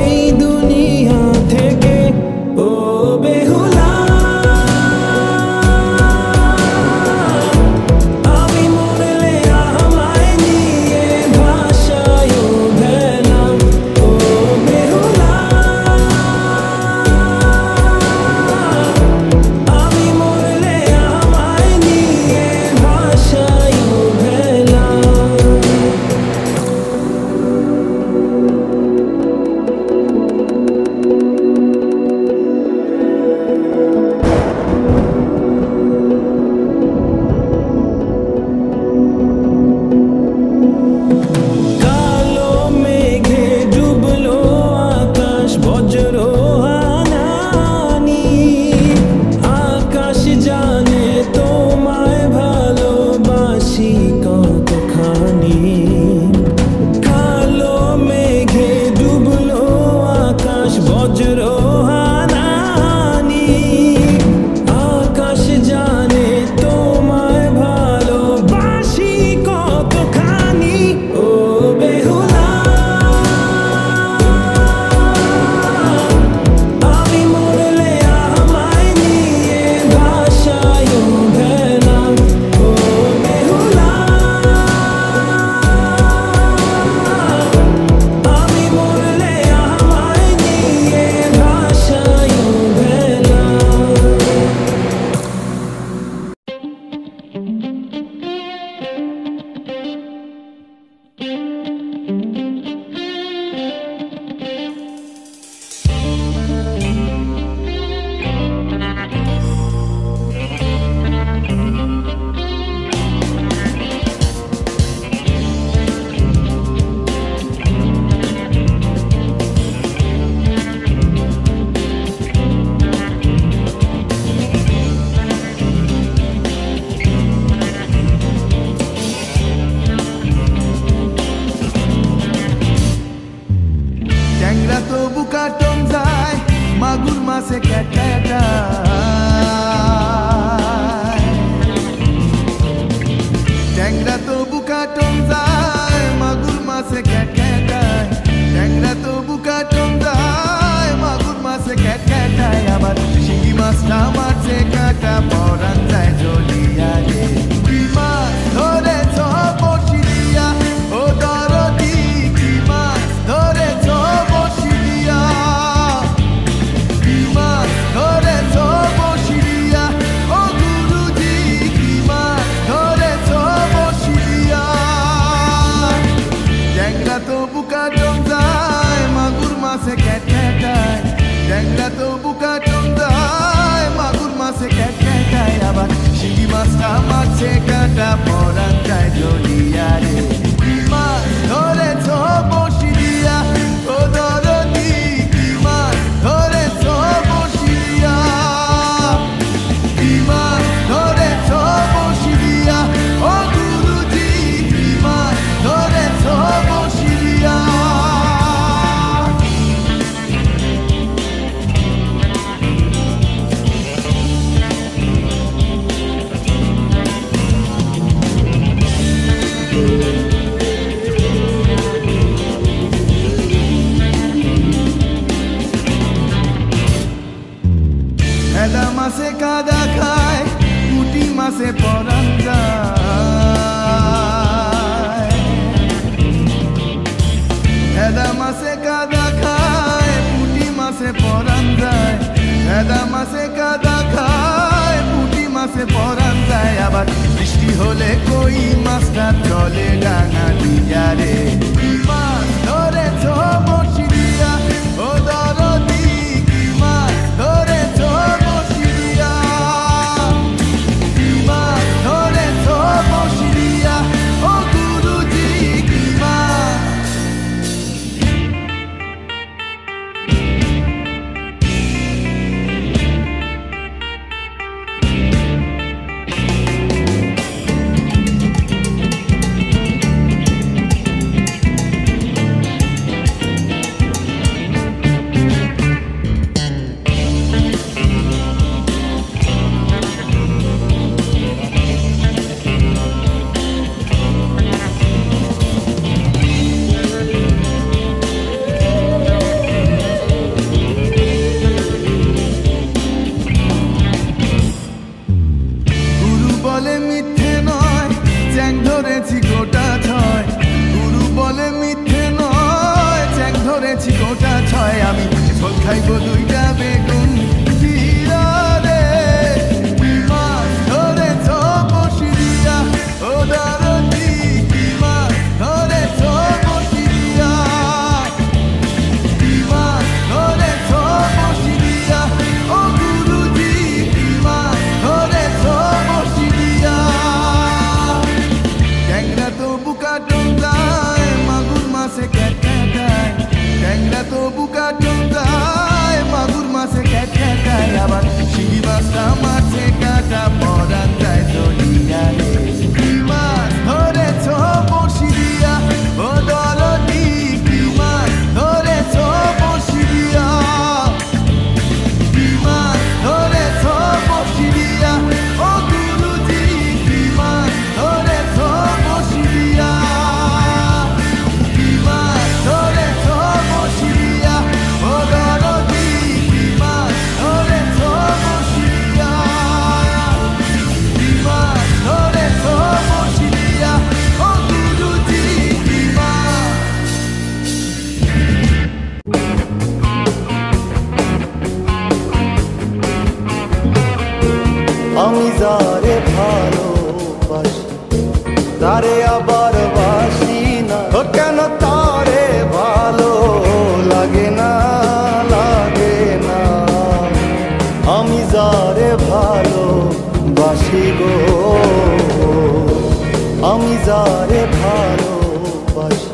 এই দুনিয়া থেকে ও বেহুলা। কাটা পরান যায় জ্বলিয়া রে কি মাছ ধরেছ বসিয়া ও দরদি কি মাছ ধরেছ বসিয়া কি মাছ ধরেছ বসিয়া ও গুরুজি কি মাছ ধরেছ বসিয়া হেদা মাছে কাদা খায় পুঁটি মাছে পরান যায় হেদা মাছে কাদা খায় পুঁটি মাছে পরান যায় হেদা মাছে কাদা খায় পুঁটি মাছে পরান যায় আবার বৃষ্টি হলে কই মাছটা চলে ডাঙা দিয়া রে কি মাছ ধরেছ বসিয়া ও দরদি কি মাছ ধরেছ বসিয়া কি মাছ ধরেছ বসিয়া ও গুরুজি কি মাছ বলে মিথ্যে নয় চ্যাং ধরেছি গোটা ছয় গুরু বলে মিথ্যে নয় চ্যাং ধরেছি গোটা ছয় আমি ঝোল খাইব দুইটা বেগুন জিরা রে কি মাছ ধরেছ বসিয়া ও দরদি কি মাছ ধরেছ বসিয়া কি মাছ ধরেছ বসিয়া ও গুরুজি কি মাছ ধরেছ বসিয়া ট্যাংরা তো বুকা টঙ্গায় মাগুর মাছে ক্যাটক্যাটায় ট্যাংরা তো বুকা টঙ্গায় মাগুর মাছে ক্যাটক্যাটায় আবার শিঙি মাছটা মাছে কাটা পরান যায় জ্বলিয়া রে কি মাছ ধরেছ বসিয়া ও দরদি কি মাছ ধরেছ বসিয়া কি মাছ ধরেছ বসিয়া ও গুরুজি কি মাছ ধরেছ বসিয়া কি মাছ ধরেছ বসিয়া ও দরদি কি মাছ ধরেছ বসিয়া কি মাছ ধরেছ বসিয়া ও গুরুজি কি মাছ আমি যারে ভালোবাসি তারে আবার বাসি না ও কেন তারে ভালো লাগে না লাগে না আমি যারে ভালোবাসি গো আমি যারে ভালোবাসি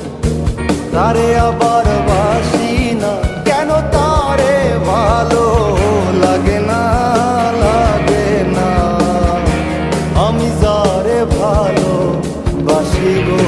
তারে আবার বাসি না কেন তারে ভালো লাগে না লাগে না আমি যারে ভালোবাসি গো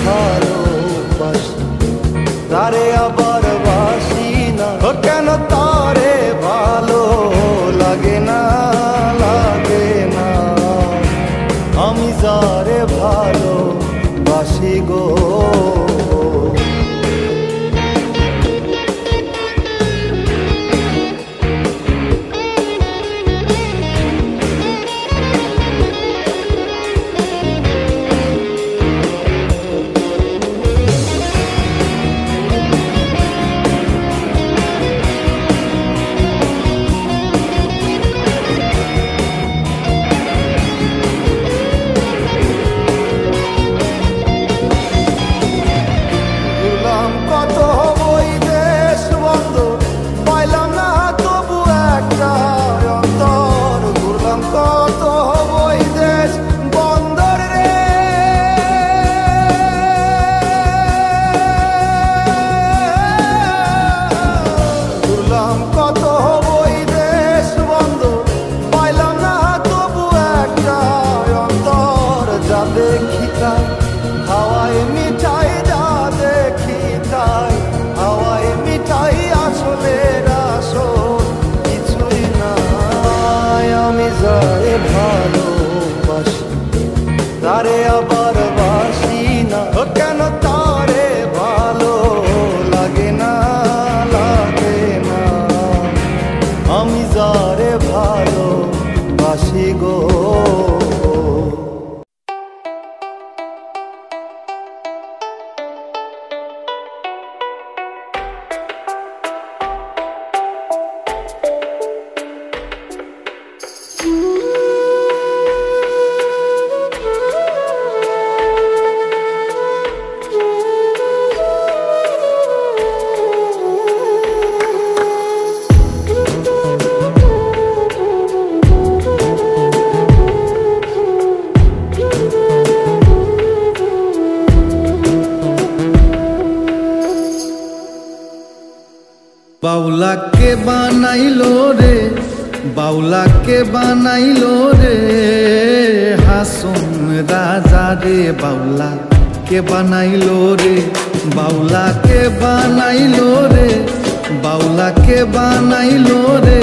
ভালোবাসি তারে আবার বাসি না কেন তারে ভালো লাগে না লাগে না আমি যারে ভালোবাসি গো হাওয়ায় মিঠাই যা দেখি তাই হাওয়ায় মিঠাই আসলে আসল কিছুই নাই আমি যারে ভালোবাসি তারে আবার বাসি না কেন তারে ভালো লাগে না লাগে না আমি যারে ভালোবাসি গো बाउला के बनाइलो रे बाउला के बनाइलो रे हासुन राजा रे बाउला के बनाइलो रे बाउला के बनाइलो रे बाउला के बनाइलो रे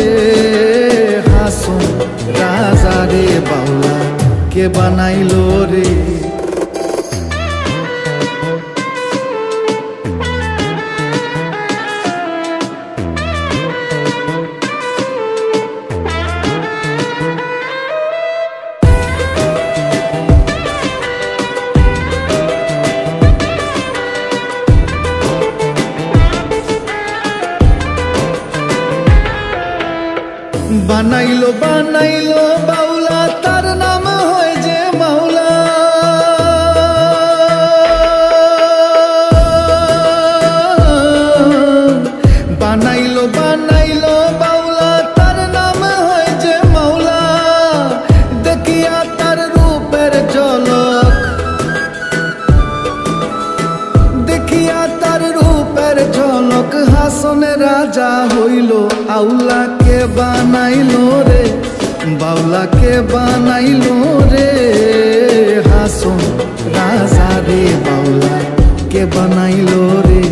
हासुन राजा रे बाउला के बनाइलो रे बनाइलो बनाइलो बाउला तार नाम होय जे माउला बनाइलो बनाइलो बाउला तार नाम होय जे माउला देखिया तार रूपेर झलक देखिया तार रूपेर झलक हासन राजा हইলো आउला के बनाइलो रे बाउला के बनाइलो रे हासुन राजा रे बाउला के बनाइलो रे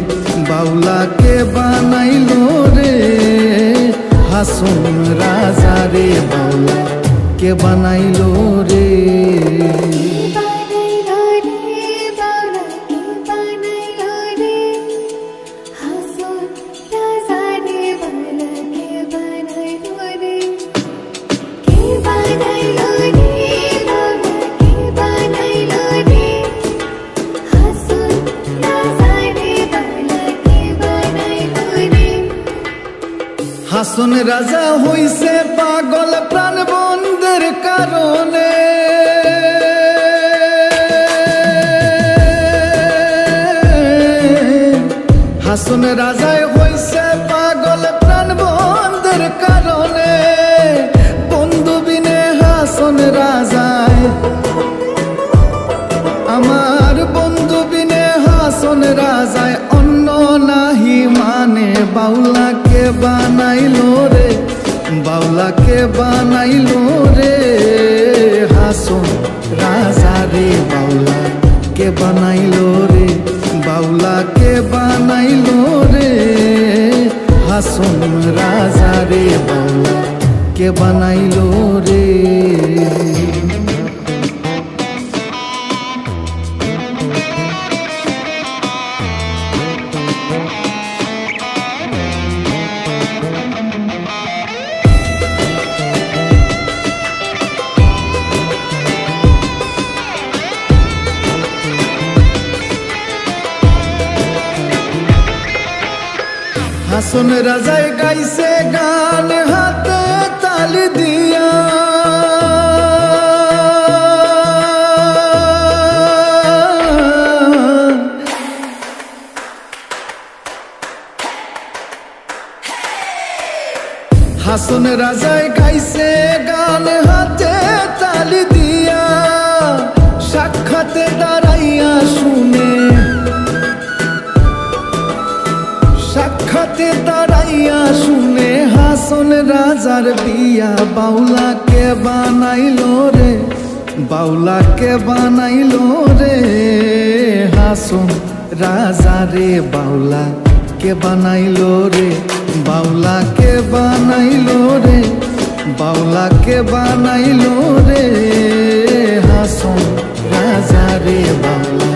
बाउला के बनाइलो रे हासुन राजा रे बाउला के बनाइलो रे हासुन राजा হইছে পাগল প্রাণ বন্ধের কারণে হাসুন রাজা হইছে পাগল প্রাণ বন্ধের কারণে বন্ধু বিনে হাসুন রাজায় আমার বন্ধু বিনে হাসুন রাজায় অন্য নাহি মানে বাউলা के बनाइलो रे बाउला के बनाइलो रे हासुन राजा रे बाउला কে বানাইলো রে বাউলা কে বানাইলো রে হাসন রাজা রে বাউলা কে বানাইলো রে হাসন রাজায় গাইছে গান হাতে তালি দিয়া হাসন রাজায় গাইছে গান হাতে তালি দিয়া সাক্ষাতে দাঁড়াইয়া শুনে সাক্ষাতে দাঁড়াইয়া শুনে হাসন রাজার বিয়া বাউলা কে বানাইলো রে বাউলা কে বানাইলো রে হাসন রাজা রে বাউলা কে বানাইলো রে বাউলা কে বানাইলো রে বাউলা কে বানাইলো রে হাসন রাজা রে বাউলা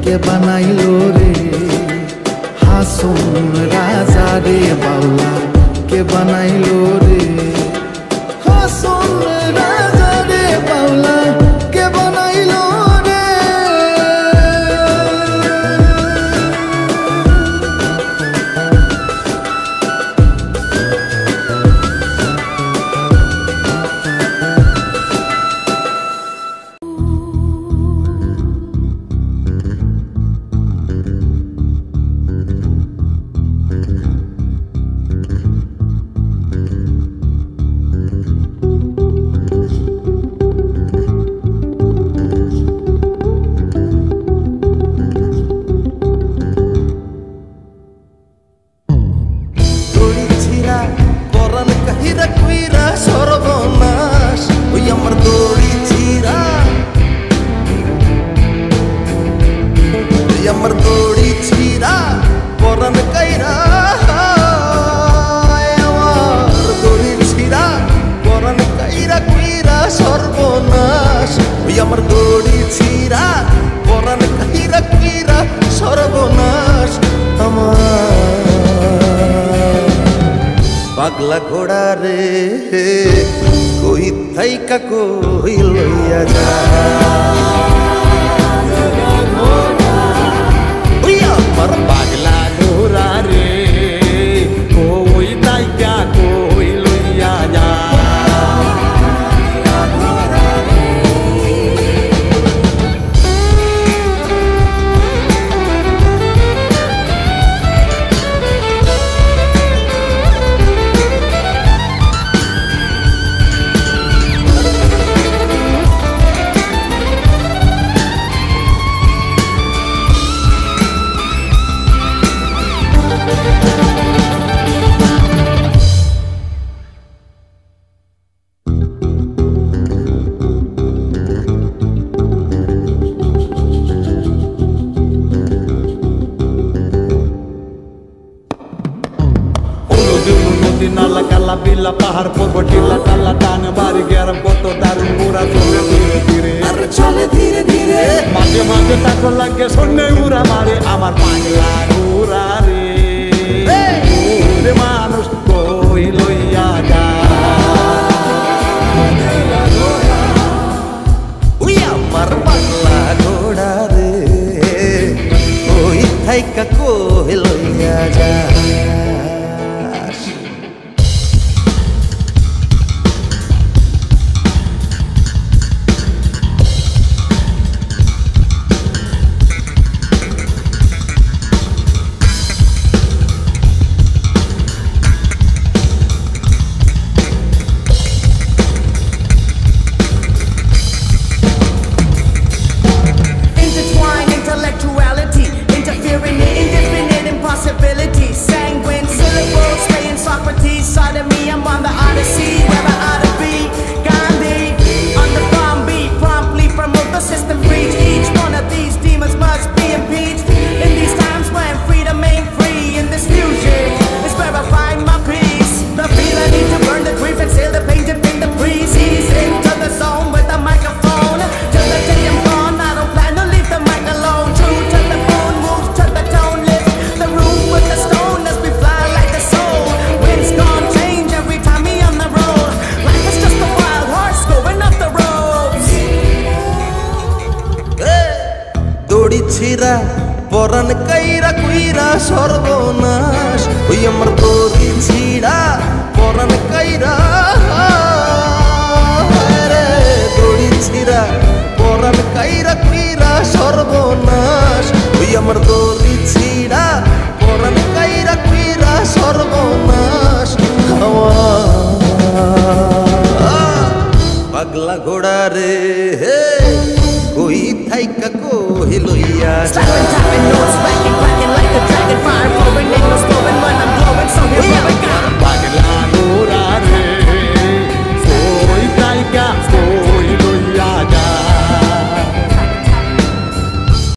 কে বানাইলো রে হাসন রাজা রে বাউলা কে বানাইলো রে হাসন রাজা রে বাউলা কে বানাইলো রে পাগলা ঘোড়া রে কই থাইকা কই লইয়া যা আমার পাগলা ঘোড়া রে কই থাইকা কই লইয়া যা নালা কালা বিলা পাহাড় পর্বত টিলা টালা টান বাড়ি গেরাম কত দারুণ পুরা চলে ধীরে ধীরে আর চলে ধীরে ধীরে মাঝে মাঝে তাকো লাগে সন্ধ্যে উড়া মারে আমার পাগলা ঘোড়া রে রে মানুষ কই লইয়া যা উই আমার পাগলা ঘোড়া রে কই থাইকা কই লইয়া যা Intertwined intellectuality, interfering in indefinite impossibilities. পরাণ কাইরা কুইরা সর্বনাশ ওই আমার দড়ি ছিড়া পরাণ কাইরা রে দড়ি ছিড়া পরাণ কাইরা কুইরা সর্বনাশ ওই আমার দড়ি ছিড়া পরাণ কাইরা কুইরা সর্বনাশ হাওয়া পাগলা ঘোড়া রে কই থাইকা কই লইয়া